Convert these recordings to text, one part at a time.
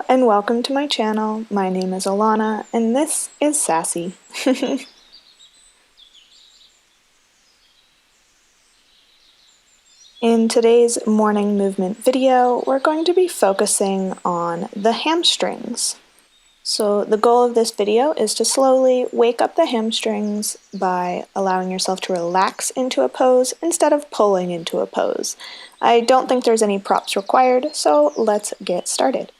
Hello and welcome to my channel. My name is Alauna and this is Sassy. In today's morning movement video, we're going to be focusing on the hamstrings. So the goal of this video is to slowly wake up the hamstrings by allowing yourself to relax into a pose instead of pulling into a pose. I don't think there's any props required, so let's get started.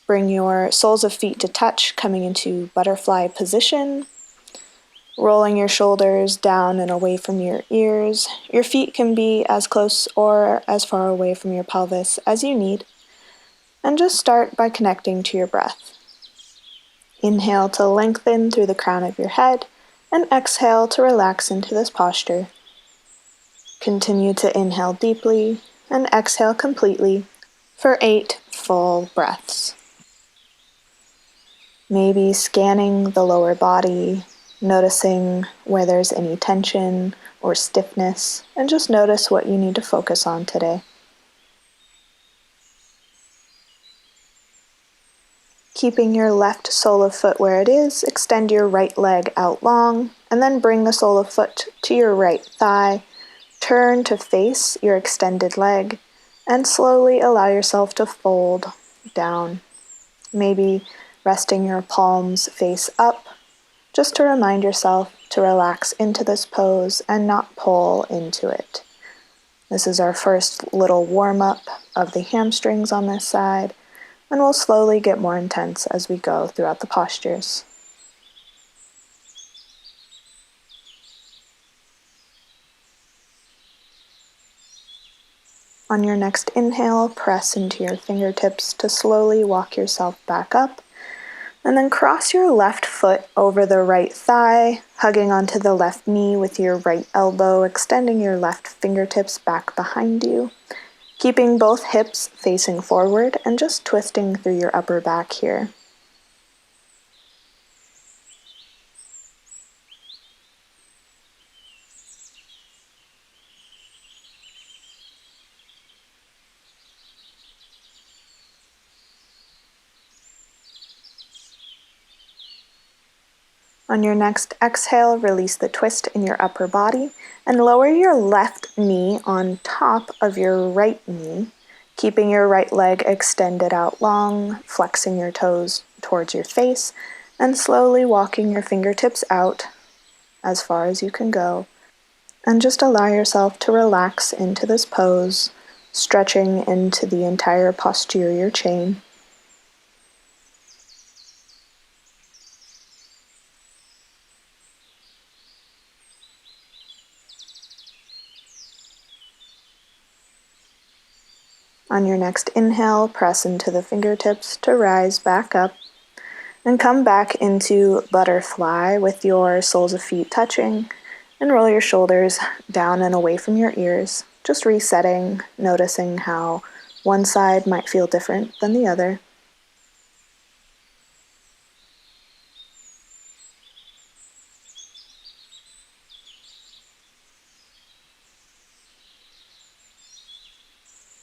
Bring your soles of feet to touch, coming into butterfly position, rolling your shoulders down and away from your ears. Your feet can be as close or as far away from your pelvis as you need. And just start by connecting to your breath. Inhale to lengthen through the crown of your head, and exhale to relax into this posture. Continue to inhale deeply and exhale completely for 8 full breaths. Maybe scanning the lower body, noticing where there's any tension or stiffness, and just notice what you need to focus on today. Keeping your left sole of foot where it is, extend your right leg out long, and then bring the sole of foot to your right thigh. Turn to face your extended leg, and slowly allow yourself to fold down. Maybe resting your palms face up, just to remind yourself to relax into this pose and not pull into it. This is our first little warm-up of the hamstrings on this side, and we'll slowly get more intense as we go throughout the postures. On your next inhale, press into your fingertips to slowly walk yourself back up. And then cross your left foot over the right thigh, hugging onto the left knee with your right elbow, extending your left fingertips back behind you, keeping both hips facing forward and just twisting through your upper back here. On your next exhale, release the twist in your upper body and lower your left knee on top of your right knee, keeping your right leg extended out long, flexing your toes towards your face, and slowly walking your fingertips out as far as you can go. And just allow yourself to relax into this pose, stretching into the entire posterior chain. On your next inhale, press into the fingertips to rise back up and come back into butterfly with your soles of feet touching, and roll your shoulders down and away from your ears, just resetting, noticing how one side might feel different than the other.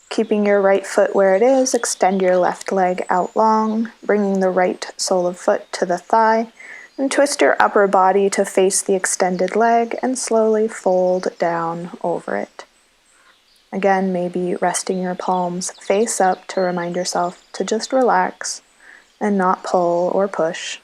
Keeping your right foot where it is, extend your left leg out long, bringing the right sole of foot to the thigh, and twist your upper body to face the extended leg and slowly fold down over it. Again, maybe resting your palms face up to remind yourself to just relax and not pull or push.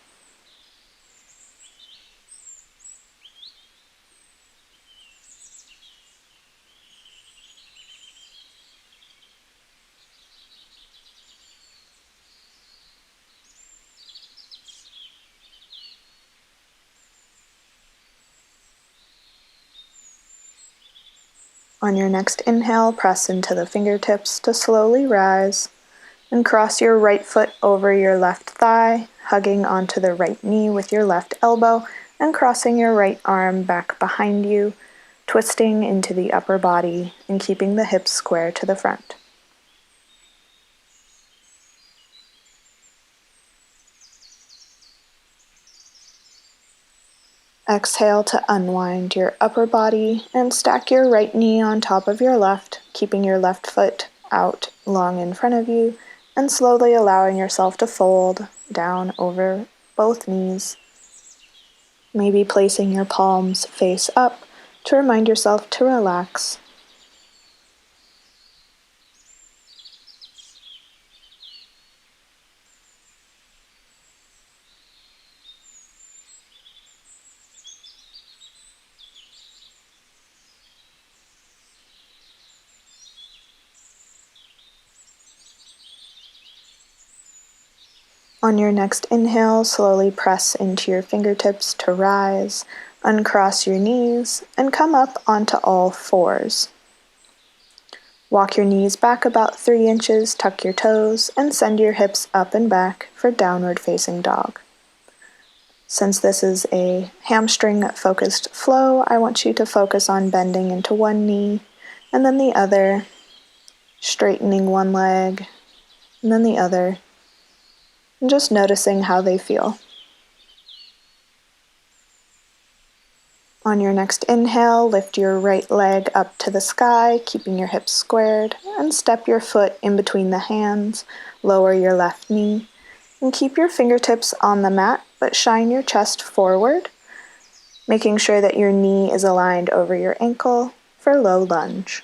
On your next inhale, press into the fingertips to slowly rise and cross your right foot over your left thigh, hugging onto the right knee with your left elbow and crossing your right arm back behind you, twisting into the upper body and keeping the hips square to the front. Exhale to unwind your upper body and stack your right knee on top of your left, keeping your left foot out long in front of you and slowly allowing yourself to fold down over both knees. Maybe placing your palms face up to remind yourself to relax. On your next inhale, slowly press into your fingertips to rise, uncross your knees, and come up onto all fours. Walk your knees back about 3 inches, tuck your toes, and send your hips up and back for downward facing dog. Since this is a hamstring-focused flow, I want you to focus on bending into one knee, and then the other, straightening one leg, and then the other, and just noticing how they feel. On your next inhale, lift your right leg up to the sky, keeping your hips squared, and step your foot in between the hands, lower your left knee, and keep your fingertips on the mat, but shine your chest forward, making sure that your knee is aligned over your ankle for low lunge.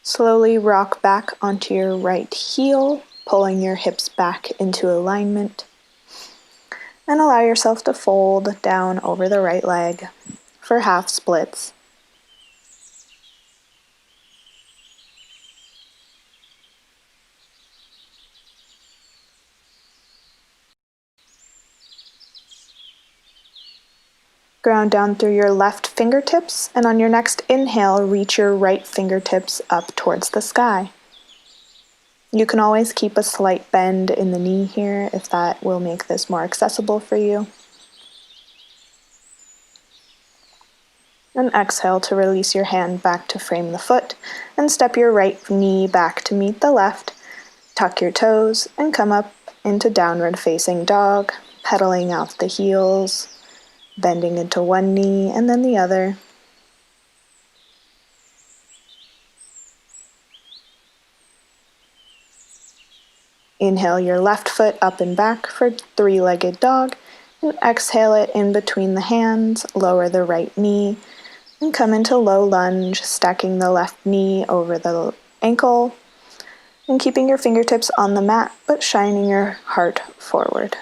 Slowly rock back onto your right heel, pulling your hips back into alignment, and allow yourself to fold down over the right leg for half splits. Ground down through your left fingertips, and on your next inhale, reach your right fingertips up towards the sky. You can always keep a slight bend in the knee here if that will make this more accessible for you. And exhale to release your hand back to frame the foot, and step your right knee back to meet the left. Tuck your toes and come up into downward facing dog, pedaling out the heels, bending into one knee and then the other. Inhale your left foot up and back for three-legged dog, and exhale it in between the hands, lower the right knee, and come into low lunge, stacking the left knee over the ankle, and keeping your fingertips on the mat, but shining your heart forward.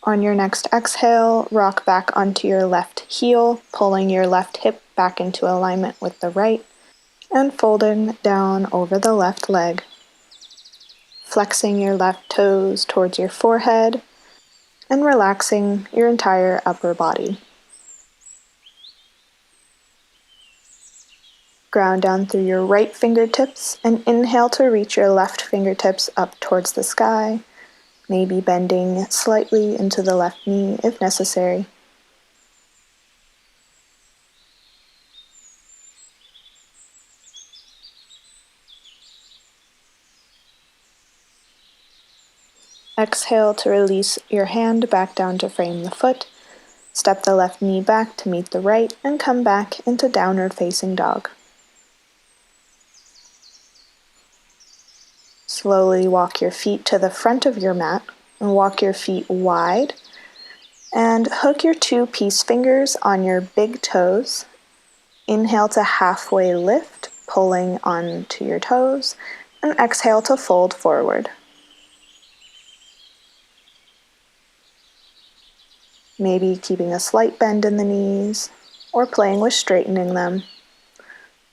On your next exhale, rock back onto your left heel, pulling your left hip back into alignment with the right, and folding down over the left leg. Flexing your left toes towards your forehead, and relaxing your entire upper body. Ground down through your right fingertips, and inhale to reach your left fingertips up towards the sky, maybe bending slightly into the left knee if necessary. Exhale to release your hand back down to frame the foot. Step the left knee back to meet the right and come back into downward facing dog. Slowly walk your feet to the front of your mat and walk your feet wide, and hook your two peace fingers on your big toes. Inhale to halfway lift, pulling onto your toes, and exhale to fold forward. Maybe keeping a slight bend in the knees, or playing with straightening them,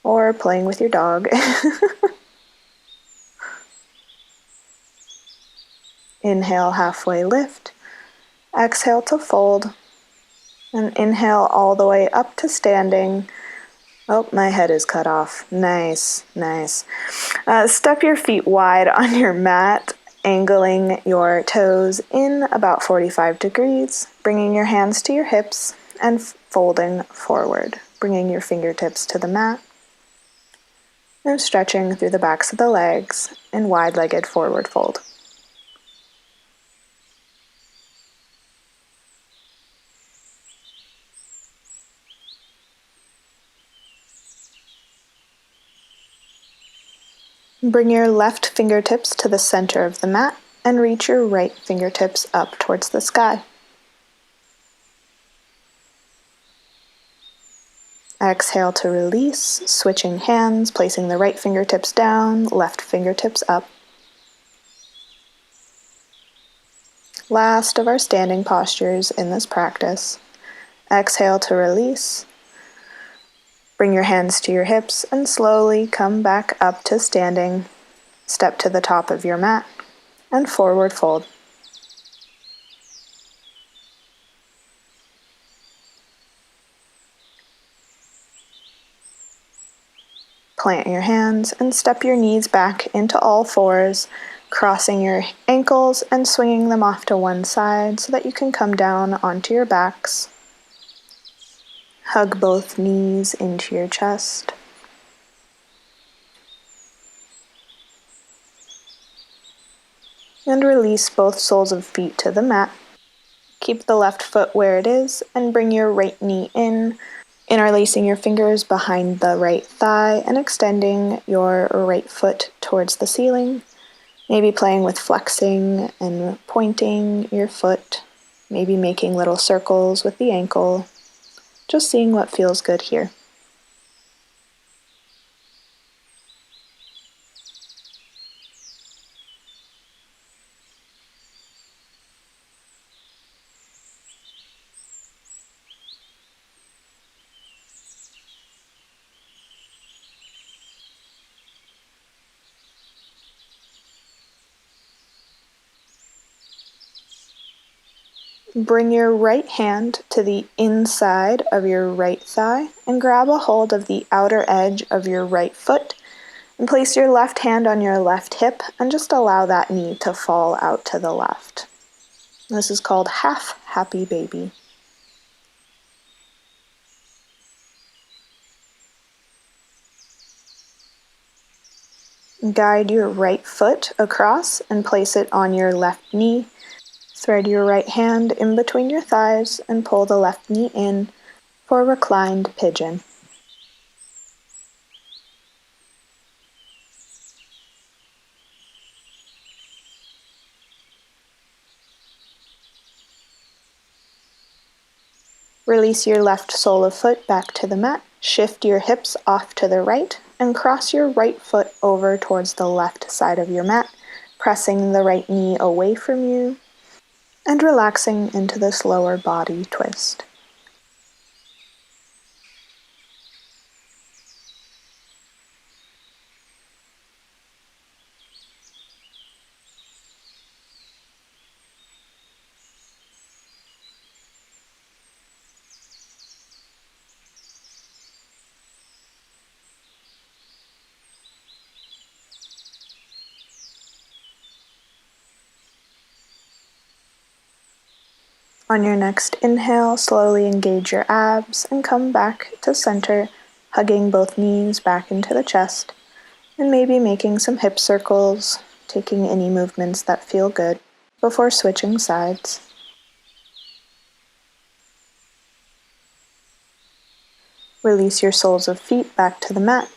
or playing with your dog. Inhale, halfway lift. Exhale to fold. And inhale all the way up to standing. Oh, my head is cut off. Nice, nice. Step your feet wide on your mat angling your toes in about 45 degrees, bringing your hands to your hips and folding forward, bringing your fingertips to the mat and stretching through the backs of the legs in wide-legged forward fold. Bring your left fingertips to the center of the mat and reach your right fingertips up towards the sky. Exhale to release, switching hands, placing the right fingertips down, left fingertips up. Last of our standing postures in this practice. Exhale to release. Bring your hands to your hips and slowly come back up to standing. Step to the top of your mat and forward fold. Plant your hands and step your knees back into all fours, crossing your ankles and swinging them off to one side so that you can come down onto your backs. Hug both knees into your chest. And release both soles of feet to the mat. Keep the left foot where it is and bring your right knee in, interlacing your fingers behind the right thigh and extending your right foot towards the ceiling. Maybe playing with flexing and pointing your foot, maybe making little circles with the ankle, just seeing what feels good here. Bring your right hand to the inside of your right thigh and grab a hold of the outer edge of your right foot and place your left hand on your left hip and just allow that knee to fall out to the left. This is called half happy baby. Guide your right foot across and place it on your left knee. Thread your right hand in between your thighs and pull the left knee in for reclined pigeon. Release your left sole of foot back to the mat. Shift your hips off to the right and cross your right foot over towards the left side of your mat, pressing the right knee away from you and relaxing into this lower body twist. On your next inhale, slowly engage your abs and come back to center, hugging both knees back into the chest, and maybe making some hip circles, taking any movements that feel good before switching sides. Release your soles of feet back to the mat,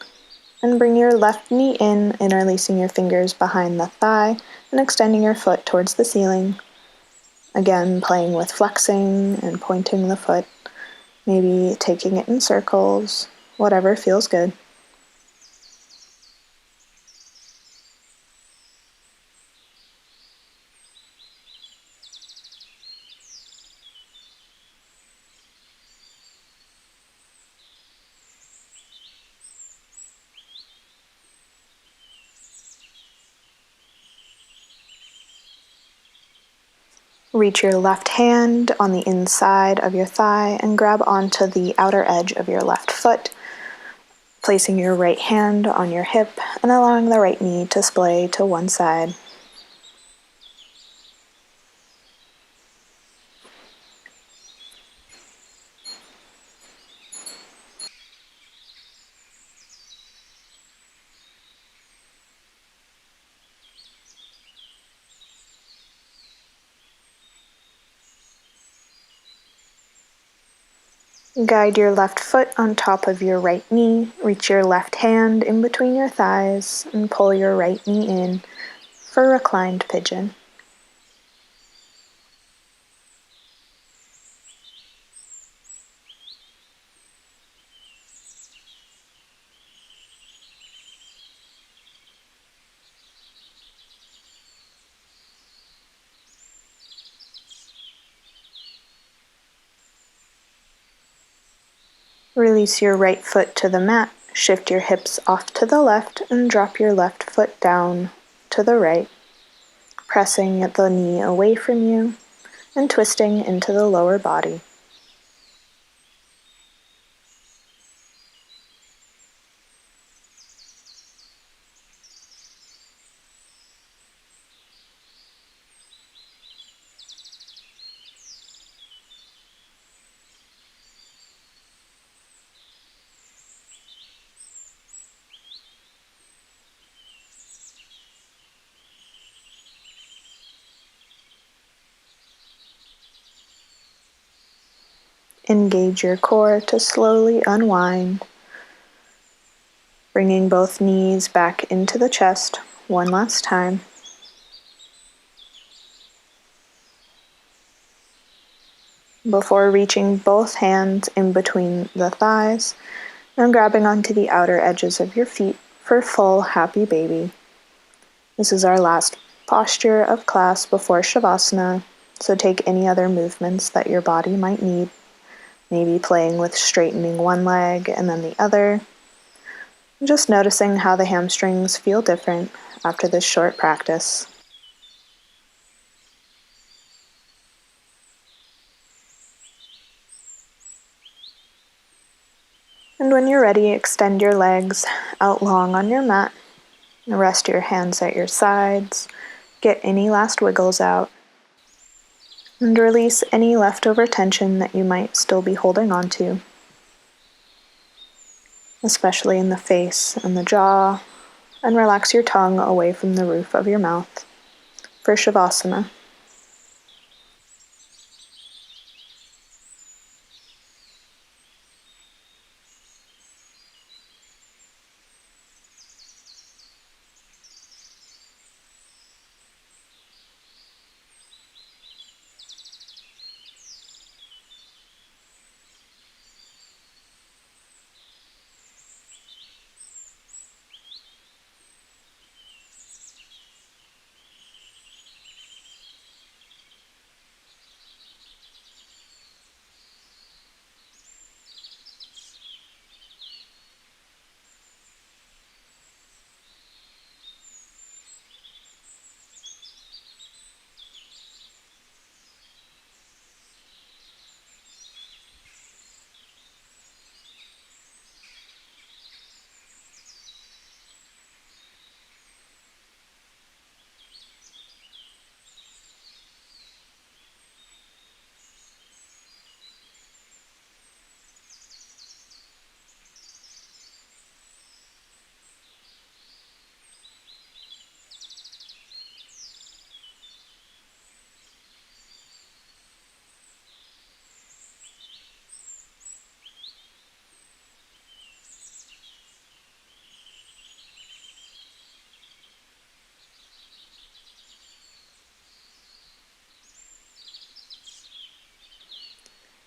and bring your left knee in, interlacing your fingers behind the thigh and extending your foot towards the ceiling. Again, playing with flexing and pointing the foot, maybe taking it in circles, whatever feels good. Reach your left hand on the inside of your thigh and grab onto the outer edge of your left foot, placing your right hand on your hip and allowing the right knee to splay to one side. Guide your left foot on top of your right knee, reach your left hand in between your thighs, and pull your right knee in for reclined pigeon. Release your right foot to the mat, shift your hips off to the left, and drop your left foot down to the right, pressing the knee away from you and twisting into the lower body. Engage your core to slowly unwind, bringing both knees back into the chest one last time. Before reaching both hands in between the thighs and grabbing onto the outer edges of your feet for full happy baby. This is our last posture of class before Shavasana, so take any other movements that your body might need, maybe playing with straightening one leg and then the other. Just noticing how the hamstrings feel different after this short practice. And when you're ready, extend your legs out long on your mat. Rest your hands at your sides. Get any last wiggles out. And release any leftover tension that you might still be holding on to, especially in the face and the jaw. And relax your tongue away from the roof of your mouth for Shavasana.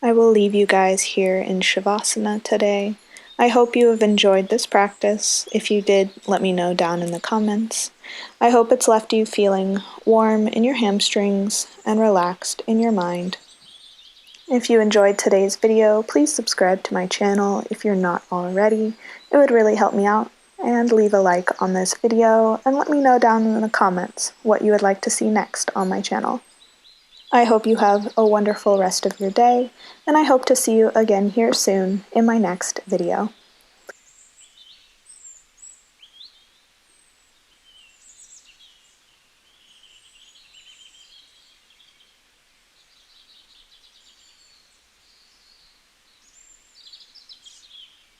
I will leave you guys here in Shavasana today. I hope you have enjoyed this practice. If you did, let me know down in the comments. I hope it's left you feeling warm in your hamstrings and relaxed in your mind. If you enjoyed today's video, please subscribe to my channel if you're not already. It would really help me out. And leave a like on this video and let me know down in the comments what you would like to see next on my channel. I hope you have a wonderful rest of your day, and I hope to see you again here soon in my next video.